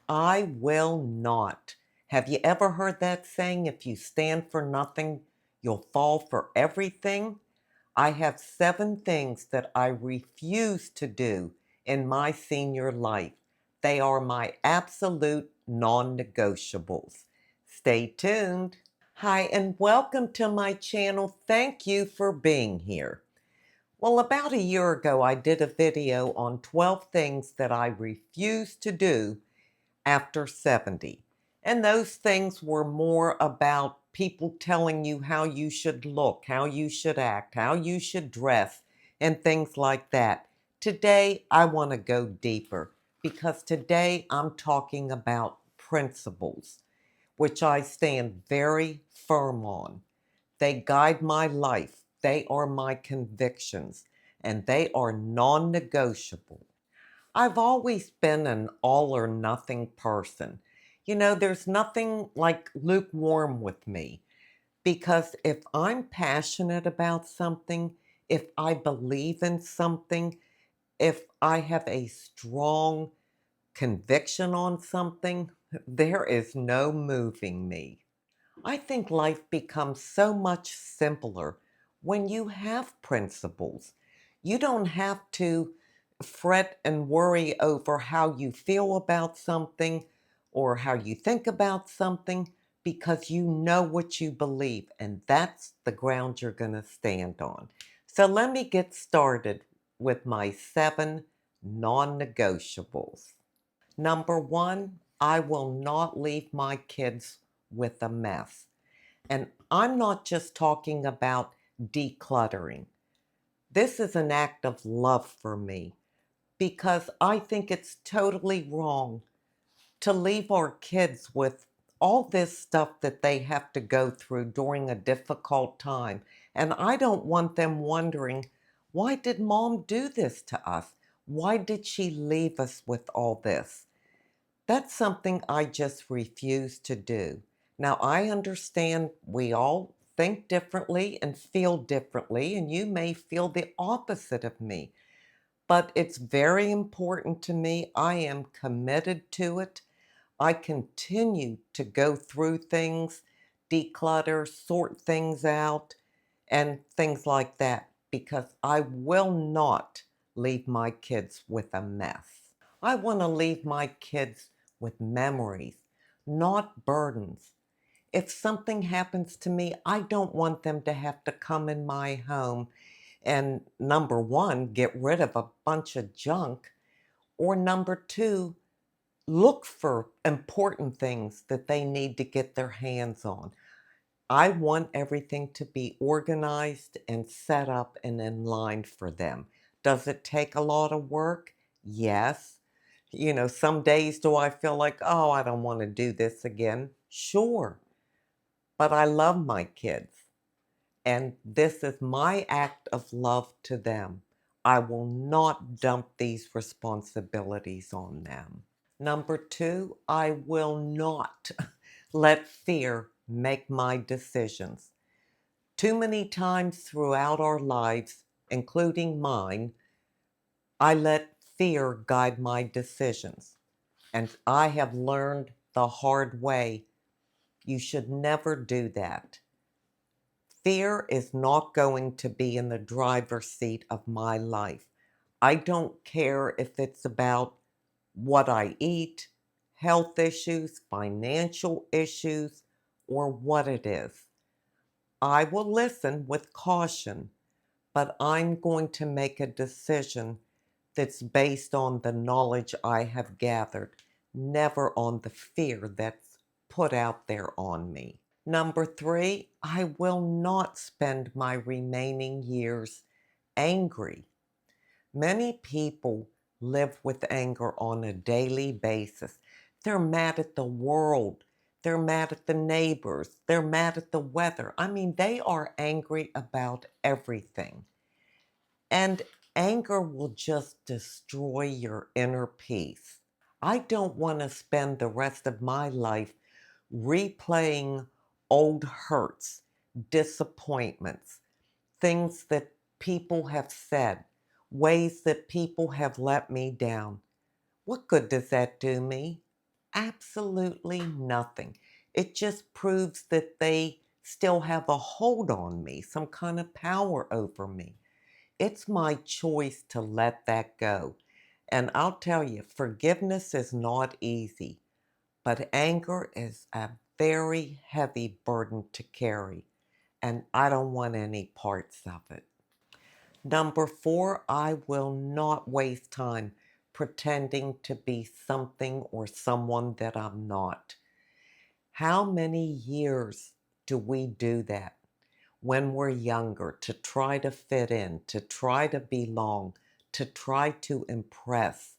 I will not. Have you ever heard that saying, if you stand for nothing, you'll fall for everything? I have 7 things that I refuse to do in my senior life. They are my absolute non-negotiables. Stay tuned. Hi, and welcome to my channel. Thank you for being here. Well, about a year ago, I did a video on 12 things that I refuse to do after 70. And those things were more about people telling you how you should look, how you should act, how you should dress, and things like that. Today, I want to go deeper because today I'm talking about principles, which I stand very firm on. They guide my life. They are my convictions, and they are non-negotiable. I've always been an all or nothing person. There's nothing like lukewarm with me because if I'm passionate about something, if I believe in something, if I have a strong conviction on something, there is no moving me. I think life becomes so much simpler when you have principles. You don't have to fret and worry over how you feel about something or how you think about something because you know what you believe, and that's the ground you're going to stand on. So let me get started with my 7 non-negotiables. Number 1, I will not leave my kids with a mess. And I'm not just talking about decluttering. This is an act of love for me because I think it's totally wrong to leave our kids with all this stuff that they have to go through during a difficult time. And I don't want them wondering, why did mom do this to us? Why did she leave us with all this? That's something I just refuse to do. Now, I understand we all think differently and feel differently, and you may feel the opposite of me, but it's very important to me. I am committed to it. I continue to go through things, declutter, sort things out, and things like that because I will not leave my kids with a mess. I want to leave my kids with memories, not burdens. If something happens to me, I don't want them to have to come in my home and, number 1, get rid of a bunch of junk, or number 2, look for important things that they need to get their hands on. I want everything to be organized and set up and in line for them. Does it take a lot of work? Yes. Some days do I feel like, oh, I don't want to do this again? Sure. But I love my kids, and this is my act of love to them. I will not dump these responsibilities on them. Number 2, I will not let fear make my decisions. Too many times throughout our lives, including mine, I let fear guide my decisions. And I have learned the hard way, you should never do that. Fear is not going to be in the driver's seat of my life. I don't care if it's about what I eat, health issues, financial issues, or what it is. I will listen with caution, but I'm going to make a decision that's based on the knowledge I have gathered, never on the fear that's put out there on me. Number 3, I will not spend my remaining years angry. Many people live with anger on a daily basis. They're mad at the world. They're mad at the neighbors. They're mad at the weather. I mean, they are angry about everything. And anger will just destroy your inner peace. I don't want to spend the rest of my life replaying old hurts, disappointments, things that people have said, ways that people have let me down. What good does that do me? Absolutely nothing. It just proves that they still have a hold on me, some kind of power over me. It's my choice to let that go. And I'll tell you, forgiveness is not easy, but anger is a very heavy burden to carry, and I don't want any parts of it. Number four, I will not waste time pretending to be something or someone that I'm not. How many years do we do that when we're younger to try to fit in, to try to belong, to try to impress?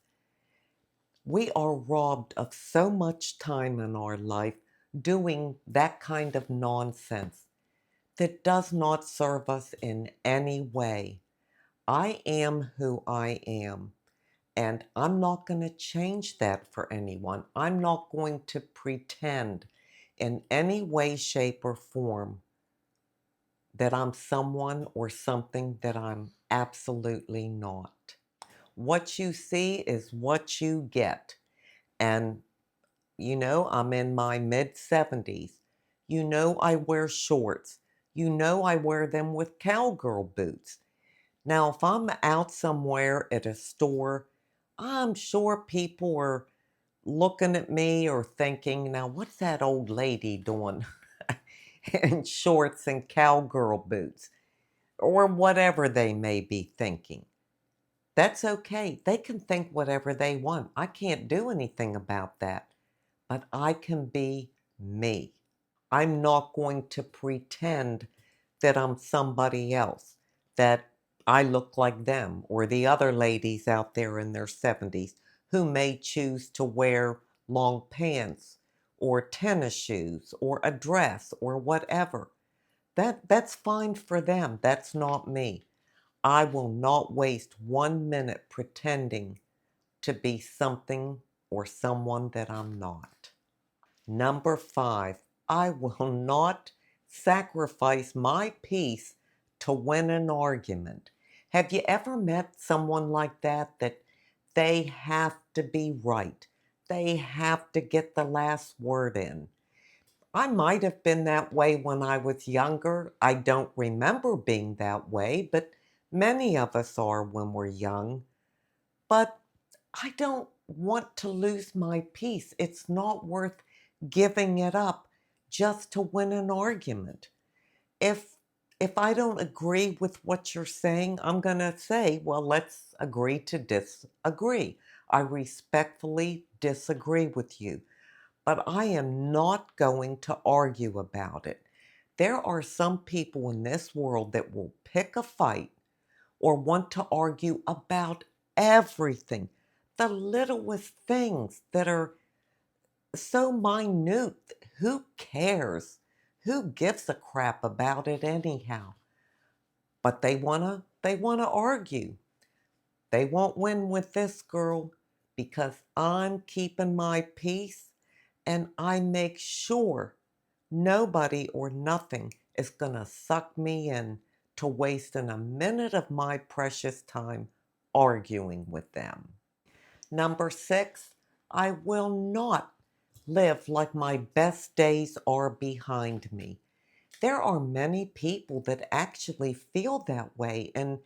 We are robbed of so much time in our life doing that kind of nonsense that does not serve us in any way. I am who I am, and I'm not going to change that for anyone. I'm not going to pretend in any way, shape, or form that I'm someone or something that I'm absolutely not. What you see is what you get. And, I'm in my mid 70s. I wear shorts. I wear them with cowgirl boots. Now, if I'm out somewhere at a store, I'm sure people are looking at me or thinking, now, what's that old lady doing in shorts and cowgirl boots? Or whatever they may be thinking. That's okay. They can think whatever they want. I can't do anything about that. But I can be me. I'm not going to pretend that I'm somebody else, that I look like them or the other ladies out there in their 70s who may choose to wear long pants or tennis shoes or a dress or whatever. That's fine for them. That's not me. I will not waste 1 minute pretending to be something or someone that I'm not. Number five, I will not sacrifice my peace to win an argument. Have you ever met someone like that, that they have to be right? They have to get the last word in. I might have been that way when I was younger. I don't remember being that way, but many of us are when we're young. But I don't want to lose my peace. It's not worth giving it up just to win an argument. If if I don't agree with what you're saying, I'm going to say, well, let's agree to disagree. I respectfully disagree with you, but I am not going to argue about it. There are some people in this world that will pick a fight or want to argue about everything, the littlest things that are so minute. Who cares? Who gives a crap about it anyhow? But they wanna argue. They won't win with this girl because I'm keeping my peace and I make sure nobody or nothing is going to suck me in to wasting a minute of my precious time arguing with them. Number six, I will not live like my best days are behind me. There are many people that actually feel that way, and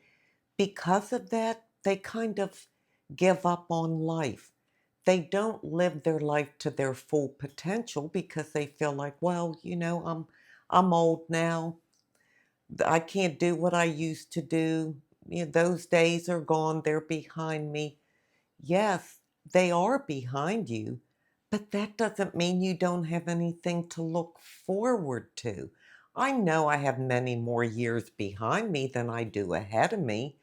because of that, they kind of give up on life. They don't live their life to their full potential because they feel like, well, I'm old now. I can't do what I used to do. Those days are gone, they're behind me. Yes, they are behind you, but that doesn't mean you don't have anything to look forward to. I know I have many more years behind me than I do ahead of me,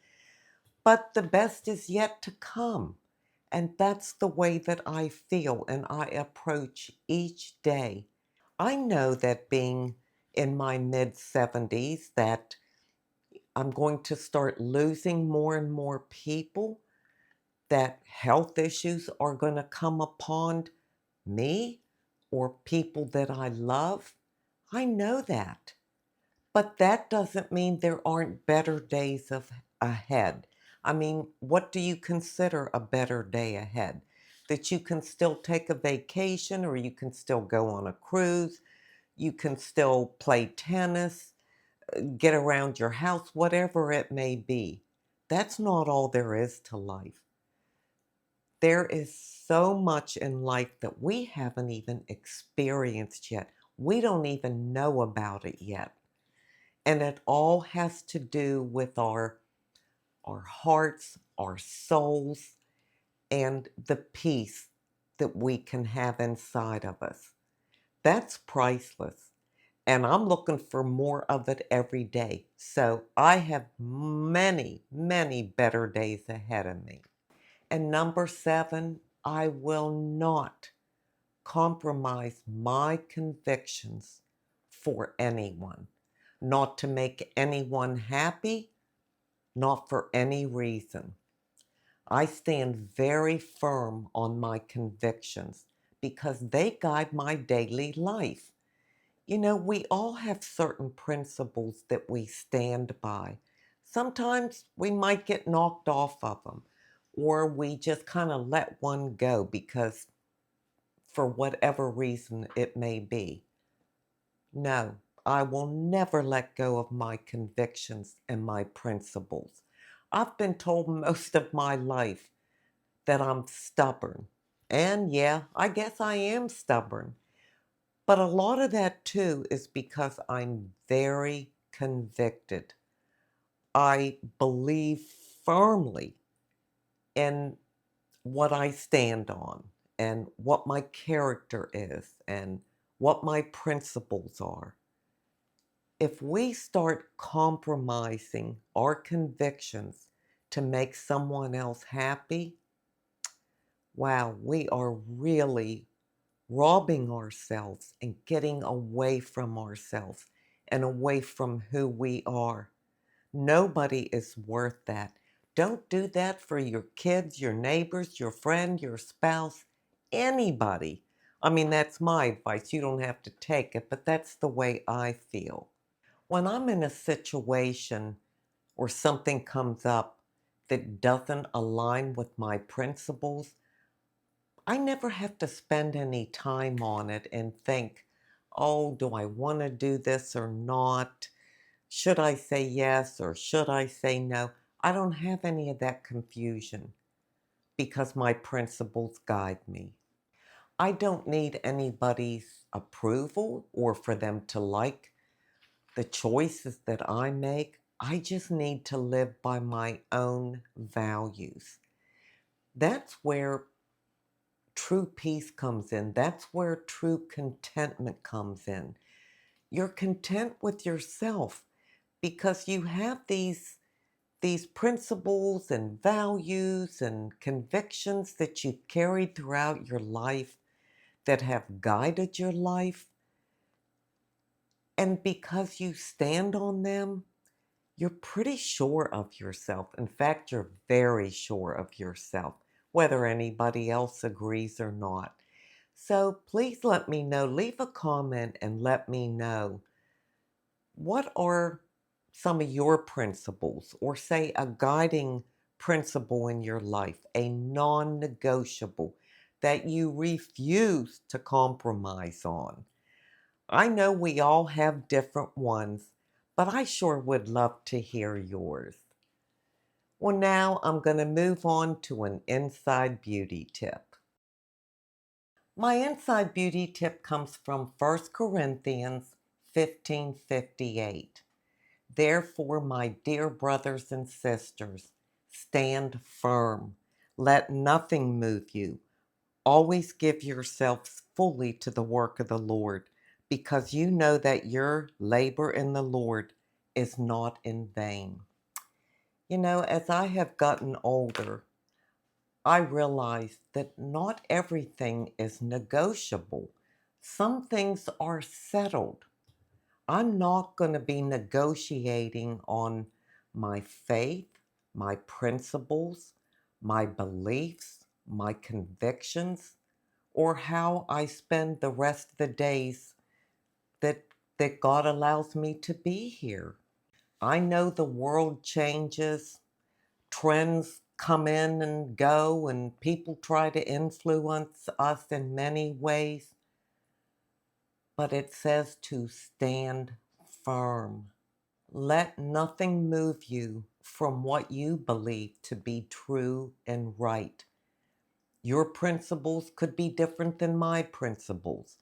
but the best is yet to come. And that's the way that I feel and I approach each day. I know that being in my mid 70s that I'm going to start losing more and more people, that health issues are going to come upon me or people that I love. I know that. But that doesn't mean there aren't better days ahead. I mean, what do you consider a better day ahead? that you can still take a vacation or you can still go on a cruise, you can still play tennis, get around your house, whatever it may be. That's not all there is to life. There is so much in life that we haven't even experienced yet. We don't even know about it yet. And it all has to do with our hearts, our souls, and the peace that we can have inside of us. That's priceless. And I'm looking for more of it every day. So I have many, many better days ahead of me. And number 7, I will not compromise my convictions for anyone, not to make anyone happy, not for any reason. I stand very firm on my convictions because they guide my daily life. You know, we all have certain principles that we stand by. Sometimes we might get knocked off of them, or we just kind of let one go because for whatever reason it may be. No, I will never let go of my convictions and my principles. I've been told most of my life that I'm stubborn. And yeah, I guess I am stubborn. But a lot of that too is because I'm very convicted. I believe firmly in what I stand on and what my character is and what my principles are. If we start compromising our convictions to make someone else happy, wow, we are really robbing ourselves and getting away from ourselves and away from who we are. Nobody is worth that. Don't do that for your kids, your neighbors, your friend, your spouse, anybody. I mean, that's my advice. You don't have to take it, but that's the way I feel. When I'm in a situation or something comes up that doesn't align with my principles, I never have to spend any time on it and think, oh, do I want to do this or not? Should I say yes or should I say no? I don't have any of that confusion because my principles guide me. I don't need anybody's approval or for them to like the choices that I make. I just need to live by my own values. That's where true peace comes in. That's where true contentment comes in. You're content with yourself because you have these principles and values and convictions that you've carried throughout your life that have guided your life. And because you stand on them, you're pretty sure of yourself. In fact, you're very sure of yourself, whether anybody else agrees or not. So please let me know. Leave a comment and let me know what are some of your principles, or say a guiding principle in your life, a non negotiable that you refuse to compromise on. I know we all have different ones, but I sure would love to hear yours. Well, now I'm going to move on to an inside beauty tip. My inside beauty tip comes from 1 Corinthians 15:58. Therefore, my dear brothers and sisters, stand firm. Let nothing move you. Always give yourselves fully to the work of the Lord, because you know that your labor in the Lord is not in vain. You know, as I have gotten older, I realize that not everything is negotiable. Some things are settled. I'm not going to be negotiating on my faith, my principles, my beliefs, my convictions, or how I spend the rest of the days that that God allows me to be here. I know the world changes, trends come in and go, and people try to influence us in many ways, but it says to stand firm. Let nothing move you from what you believe to be true and right. Your principles could be different than my principles.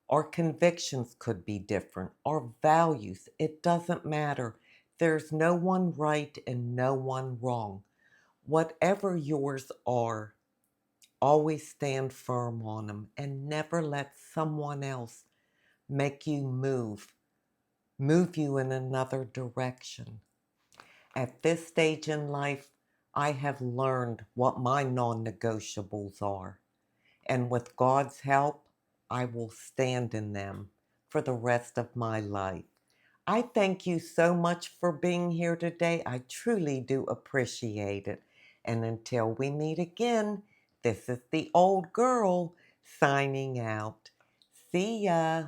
Our convictions could be different. Our values, it doesn't matter. There's no one right and no one wrong. Whatever yours are, always stand firm on them and never let someone else make you move you in another direction. At this stage in life, I have learned what my non-negotiables are. And with God's help, I will stand in them for the rest of my life. I thank you so much for being here today. I truly do appreciate it. And until we meet again, this is the old girl signing out. See ya.